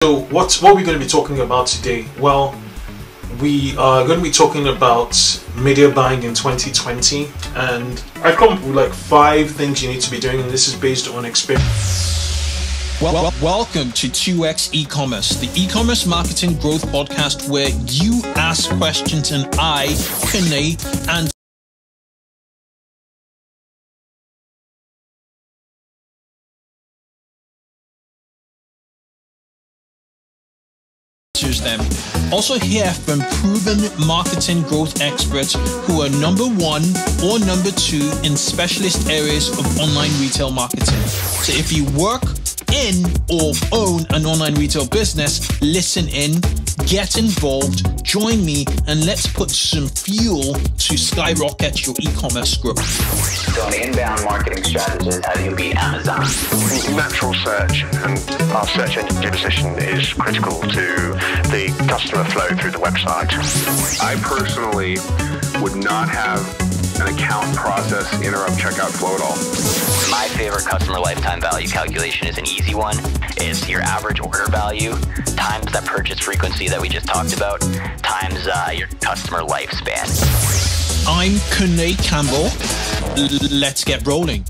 So what are we going to be talking about today? Well, we are going to be talking about media buying in 2020, and I've come up with like 5 things you need to be doing, and this is based on experience. Welcome to 2X eCommerce, the e-commerce marketing growth podcast where you ask questions and I, Kunle, and them. Also hear from proven marketing growth experts who are number 1 or number 2 in specialist areas of online retail marketing. So if you work in or own an online retail business, listen in, get involved, join me, and let's put some fuel to skyrocket your e-commerce growth. So an inbound marketing strategist, how do you beat Amazon? Natural search and our search engine position is critical to the customer flow through the website. I personally would not have an account process interrupt checkout flow at all. My favorite customer lifetime value calculation is an easy one. It's your average order value times that purchase frequency that we just talked about times your customer lifespan. I'm Kunle Campbell. Let's get rolling.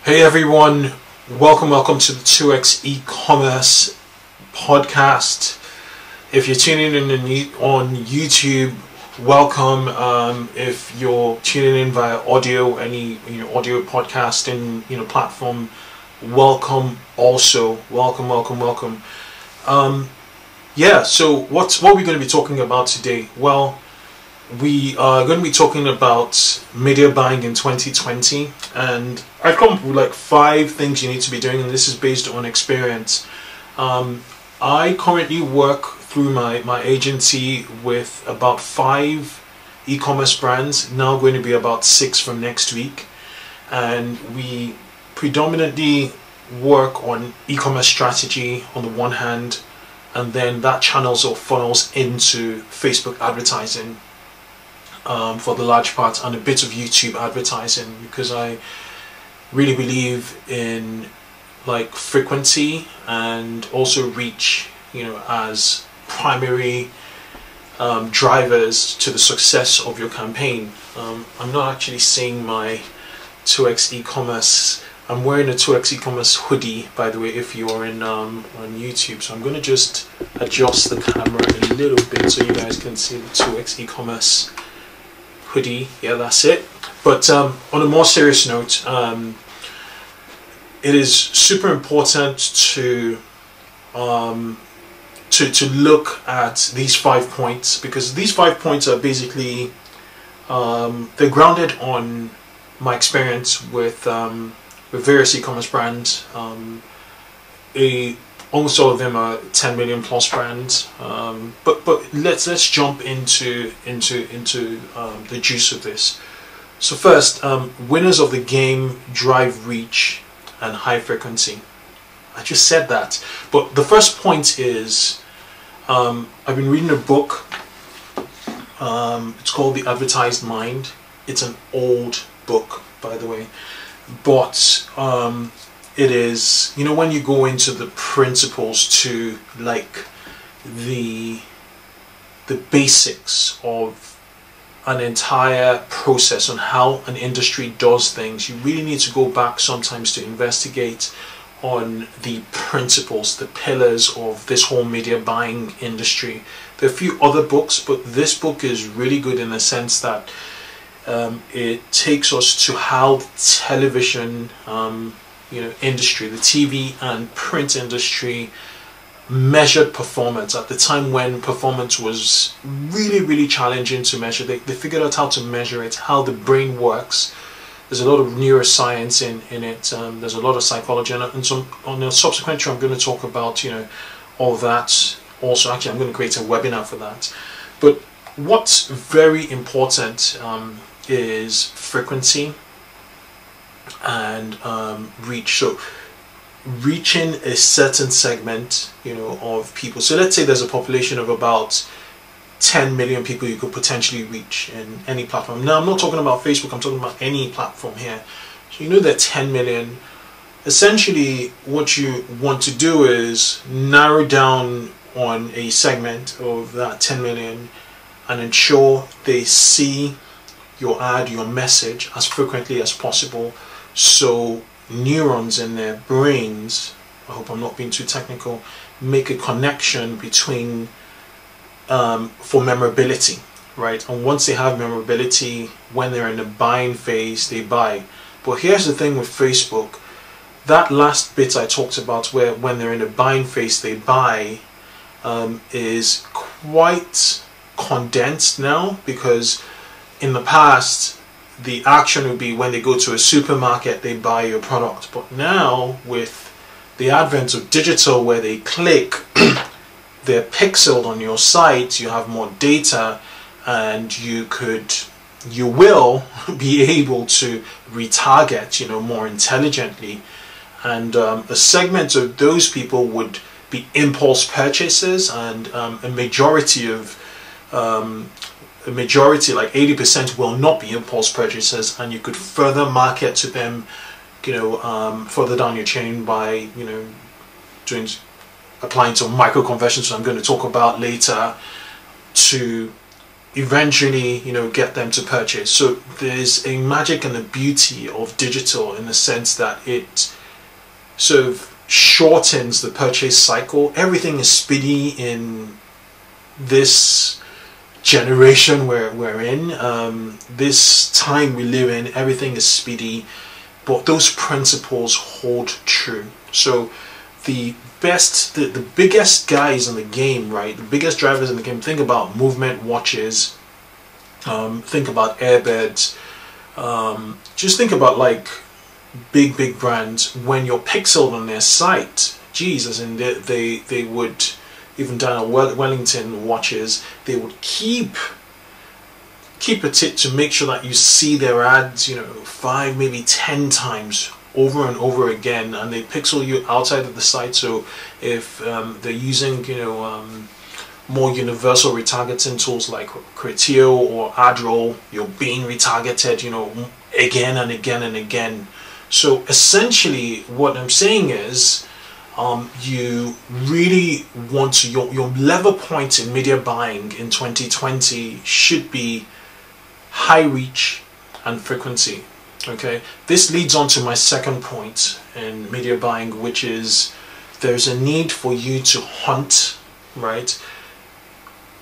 Hey everyone, welcome to the 2X e-commerce podcast. If you're tuning in on YouTube, welcome. If you're tuning in via audio, any audio podcasting platform, welcome also. Welcome. So what are we going to be talking about today? Well, we are going to be talking about media buying in 2020, and I've come up with like 5 things you need to be doing, and this is based on experience. I currently work through my agency with about 5 e-commerce brands, now going to be about 6 from next week, and we predominantly work on e-commerce strategy on the one hand, and then that channels or funnels into Facebook advertising for the large part, and a bit of YouTube advertising, because I really believe in like frequency and also reach, as primary drivers to the success of your campaign. I'm not actually seeing my 2X e-commerce. I'm wearing a 2X e-commerce hoodie, by the way, if you are on YouTube. So I'm going to just adjust the camera a little bit so you guys can see the 2X e-commerce hoodie. Yeah, that's it. But on a more serious note, it is super important to look at these 5 points, because these 5 points are basically they're grounded on my experience with various e-commerce brands. Almost all of them are 10 million plus brands, but let's jump into the juice of this. So first, winners of the game drive reach and high frequency. I just said that, but the first point is I've been reading a book. It's called The Advertised Mind. It's an old book, by the way, but it is, when you go into the principles to like the basics of an entire process on how an industry does things, you really need to go back sometimes to investigate on the principles, the pillars of this whole media buying industry. There are a few other books, but this book is really good in the sense that it takes us to how the television industry, the TV and print industry, measured performance at the time when performance was really challenging to measure. They figured out how to measure it, how the brain works, there's a lot of neuroscience in it. There's a lot of psychology, and so on the subsequent show I'm going to talk about, you know, all that. Also, actually, I'm going to create a webinar for that. But what's very important is frequency and reach. So reaching a certain segment, you know, of people. So let's say there's a population of about 10 million people you could potentially reach in any platform. Now, I'm not talking about Facebook, I'm talking about any platform here. So you know that 10 million. Essentially, what you want to do is narrow down on a segment of that 10 million and ensure they see your ad, your message as frequently as possible, so neurons in their brains, I hope I'm not being too technical, make a connection between for memorability, right? And once they have memorability, when they're in the buying phase, they buy. But here's the thing with Facebook, that last bit I talked about, where when they're in the buying phase they buy, is quite condensed now, because in the past the action would be when they go to a supermarket, they buy your product. But now, with the advent of digital, where they click, they're pixeled on your site, you have more data, and you will be able to retarget, you know, more intelligently. And a segment of those people would be impulse purchases, and a majority, like 80%, will not be impulse purchases, and you could further market to them, you know, further down your chain by, you know, applying some micro conversions, which I'm going to talk about later, to eventually, you know, get them to purchase. So there's a magic and a beauty of digital in the sense that it sort of shortens the purchase cycle. Everything is speedy in this generation we're in, this time we live in. Everything is speedy, but those principles hold true. So the biggest guys in the game, right, the biggest drivers in the game, think about movement watches, think about earbuds, just think about like big brands. When you're pixeled on their site, Jesus, and they would, even down at Wellington watches, they would keep at it to make sure that you see their ads, you know, 5, maybe 10 times over and over again, and they pixel you outside of the site. So if they're using, you know, more universal retargeting tools like Criteo or AdRoll, you're being retargeted, you know, again and again and again. So essentially what I'm saying is, you really want to, your level point in media buying in 2020 should be high reach and frequency. Okay, this leads on to my second point in media buying, which is there's a need for you to hunt, right,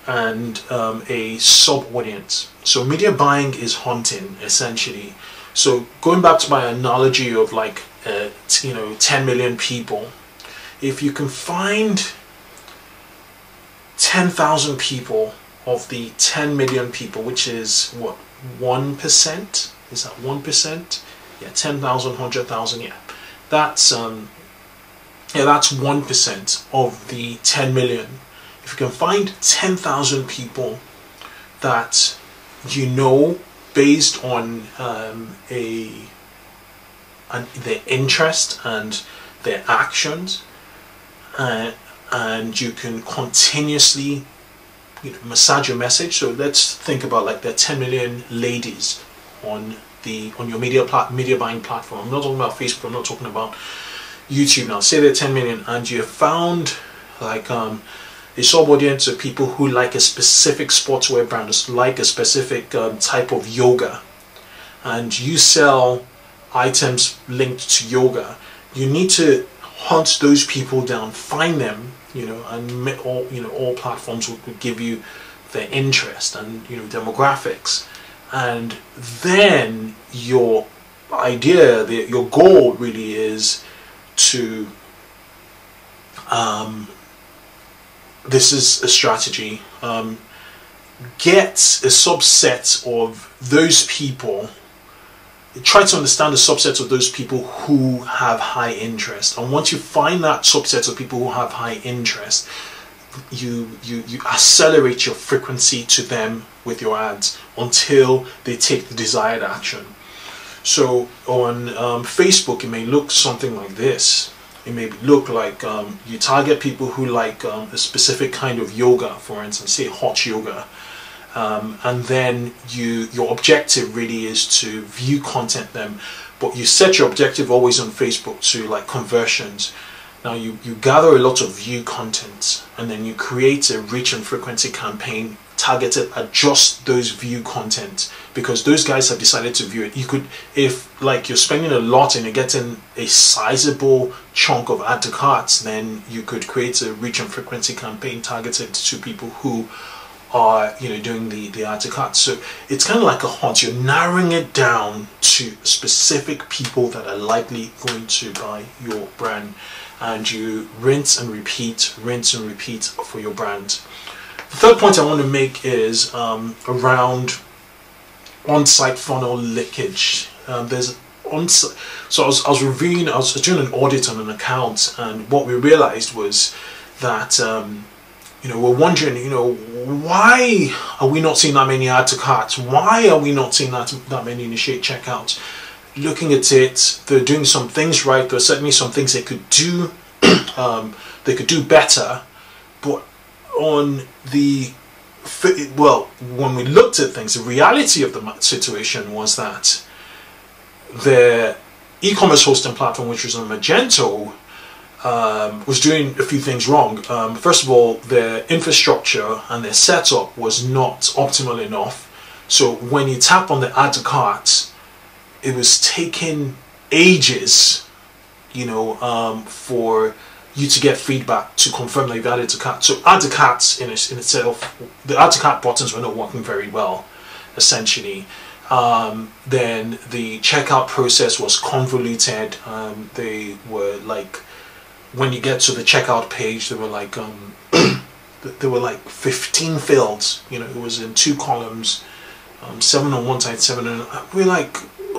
and a sub audience. So media buying is hunting, essentially. So going back to my analogy of like you know, 10 million people, if you can find 10,000 people of the 10 million people, which is what, 1%? Is that 1%? Yeah, 10,000, 100,000. Yeah, that's 1% of the 10 million. If you can find 10,000 people that you know, based on their interest and their actions, and you can continuously, you know, massage your message. So let's think about like the 10 million ladies on your media buying platform. I'm not talking about Facebook, I'm not talking about YouTube now. Say there are 10 million, and you have found like a sub audience of people who like a specific sportswear brand, like a specific type of yoga, and you sell items linked to yoga. You need to hunt those people down, find them, you know, and all platforms would give you their interest and, you know, demographics. And then your idea, your goal really is to, this is a strategy, get a subset of those people try to understand the subset of those people who have high interest. And once you find that subset of people who have high interest, you accelerate your frequency to them with your ads until they take the desired action. So on Facebook, it may look something like this. It may look like you target people who like a specific kind of yoga, for instance, say hot yoga. And then your objective really is to view content them, but you set your objective always on Facebook to like conversions. Now you gather a lot of view content, and then you create a reach and frequency campaign targeted at just those view content, because those guys have decided to view it. You could, if like you're spending a lot and you're getting a sizable chunk of add to carts, then you could create a reach and frequency campaign targeted to people who are, you know, doing the add to cart. So it's kind of like a hunt. You're narrowing it down to specific people that are likely going to buy your brand, and you rinse and repeat for your brand. The third point I want to make is around on-site funnel leakage. There's on-site. So I was doing an audit on an account, and what we realized was that you know, we're wondering, you know, why are we not seeing that many add to carts? Why are we not seeing that many initiate checkouts? Looking at it, they're doing some things right. There are certainly some things they could do. They could do better. But on the, well, when we looked at things, the reality of the situation was that the e-commerce hosting platform, which was on Magento, was doing a few things wrong. First of all, their infrastructure and their setup was not optimal enough. So when you tap on the add to cart, it was taking ages, you know, for you to get feedback to confirm that you've added to cart. So add to carts in itself, the add to cart buttons were not working very well, essentially. Then the checkout process was convoluted. They were like, when you get to the checkout page, there were like there were like 15 fields. You know, it was in 2 columns, 7 on one side, 7 on. We're like,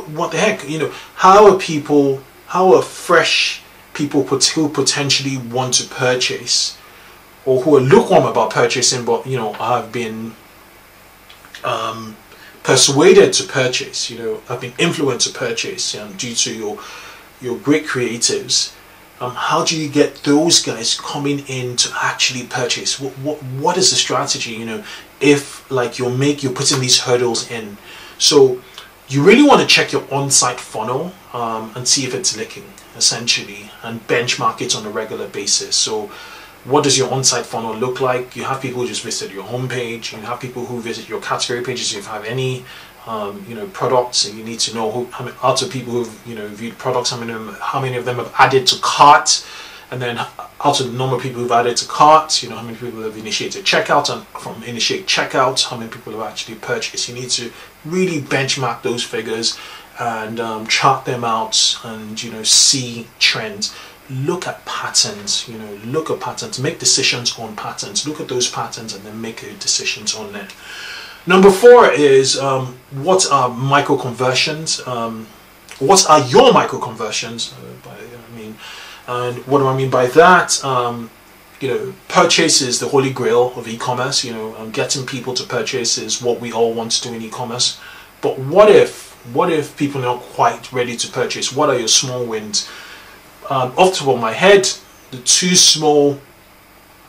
what the heck? You know, how are fresh people who potentially want to purchase, or who are lukewarm about purchasing, but you know, have been persuaded to purchase, you know, have been influenced to purchase due to your great creatives. How do you get those guys coming in to actually purchase? What is the strategy? You know, if like you're putting these hurdles in, so you really want to check your on-site funnel and see if it's leaking, essentially, and benchmark it on a regular basis. So what does your on-site funnel look like? You have people who just visit your homepage. You have people who visit your category pages if you have any. You know, products, and you need to know out of people who've, you know, viewed products, how many of them have added to cart, and then out of the number of people who've added to cart, you know, how many people have initiated checkout, and from initiate checkout, how many people have actually purchased. You need to really benchmark those figures and chart them out, and you know, see trends. Look at patterns, you know, look at patterns, make decisions on patterns, look at those patterns, and then make decisions on them. Number 4 is what are micro conversions? What are your micro conversions? And what do I mean by that? You know, purchase is the holy grail of e-commerce. You know, getting people to purchase is what we all want to do in e-commerce. But what if people are not quite ready to purchase? What are your small wins? Off the top of my head, the 2 small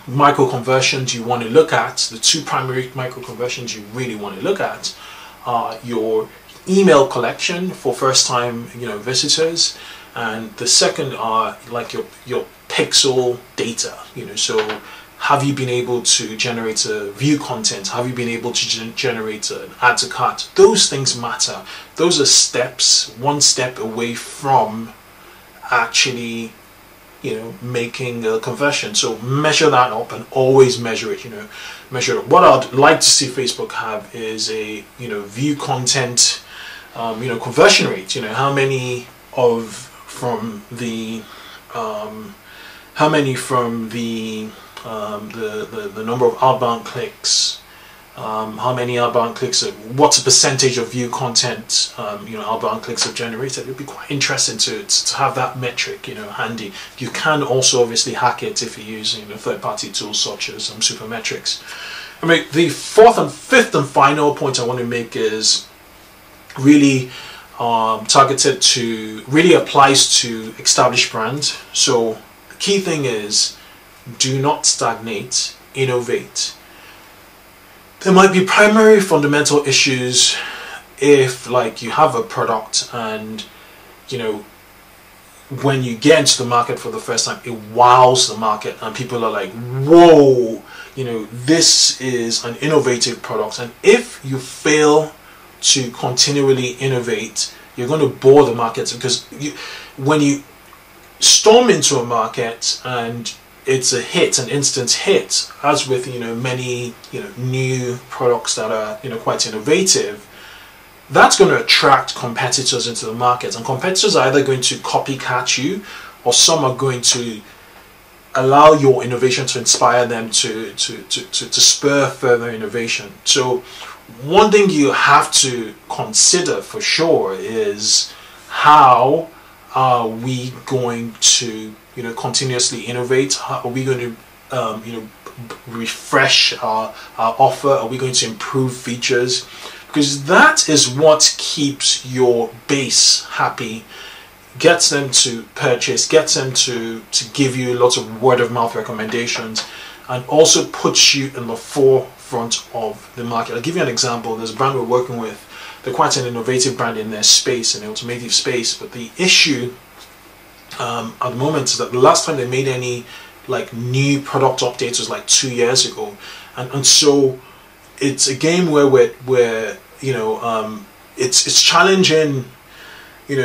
micro conversions you want to look at, the 2 primary micro conversions you really want to look at, are your email collection for first time, you know, visitors, and the second are like your pixel data. You know, so have you been able to generate a view content? Have you been able to generate an add to cart? Those things matter. Those are steps, one step away from actually, you know, making a conversion. So measure that up and always measure it. You know, measure it. What I'd like to see Facebook have is a, you know, view content, you know, conversion rate. You know, how many from the number of outbound clicks how many outbound clicks, what's the percentage of view content, outbound clicks have generated. It'd be quite interesting to have that metric, handy. You can also obviously hack it if you're using third-party tools such as Supermetrics. I mean, the fourth and fifth and final point I want to make is really targeted to, really applies to established brands. So the key thing is, do not stagnate, innovate. There might be primary fundamental issues if, like, you have a product and, when you get into the market for the first time, it wows the market and people are like, whoa, this is an innovative product. And if you fail to continually innovate, you're going to bore the market, because when you storm into a market and it's a hit, an instant hit, as with many new products that are quite innovative, that's going to attract competitors into the market, and competitors are either going to copycat you, or some are going to allow your innovation to inspire them to spur further innovation. So one thing you have to consider for sure is, how are we going to continuously innovate? How are we going to refresh our offer? Are we going to improve features? Because that is what keeps your base happy, gets them to purchase, gets them to give you lots of word of mouth recommendations, and also puts you in the forefront of the market. I'll give you an example. There's a brand we're working with. They're quite an innovative brand in their space, in the automotive space, but the issue at the moment is that the last time they made any new product updates was 2 years ago, and so it's a game where it's challenging,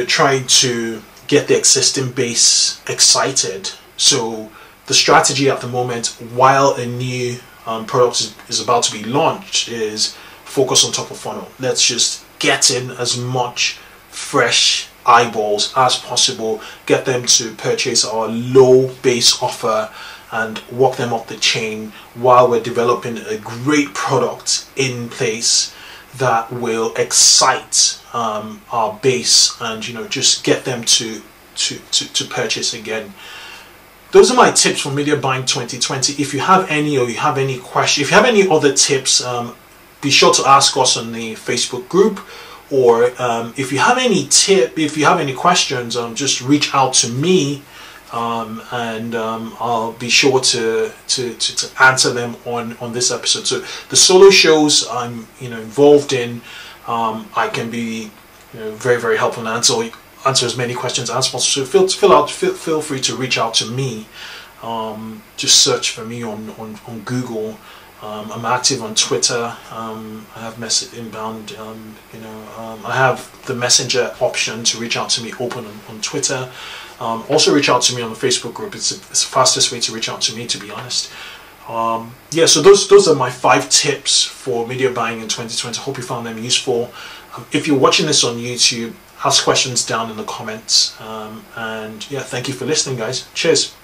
trying to get the existing base excited. So the strategy at the moment, while a new product is about to be launched, is focus on top of funnel. Let's just get in as much fresh eyeballs as possible, get them to purchase our low base offer and walk them up the chain while we're developing a great product in place that will excite our base and just get them to purchase again. Those are my tips for Media Buying 2020. If you have any, or you have any questions, if you have any other tips, be sure to ask us on the Facebook group, or if you have any questions, just reach out to me, and I'll be sure to answer them on this episode. So the solo shows I'm involved in, I can be very, very helpful and answer as many questions as possible. So feel free to reach out to me. Just search for me on Google. I'm active on Twitter. I have message inbound. I have the messenger option to reach out to me open on Twitter. Also reach out to me on the Facebook group. It's the fastest way to reach out to me, to be honest. Yeah, so those are my 5 tips for media buying in 2020. Hope you found them useful. If you're watching this on YouTube, ask questions down in the comments. And yeah, thank you for listening, guys. Cheers.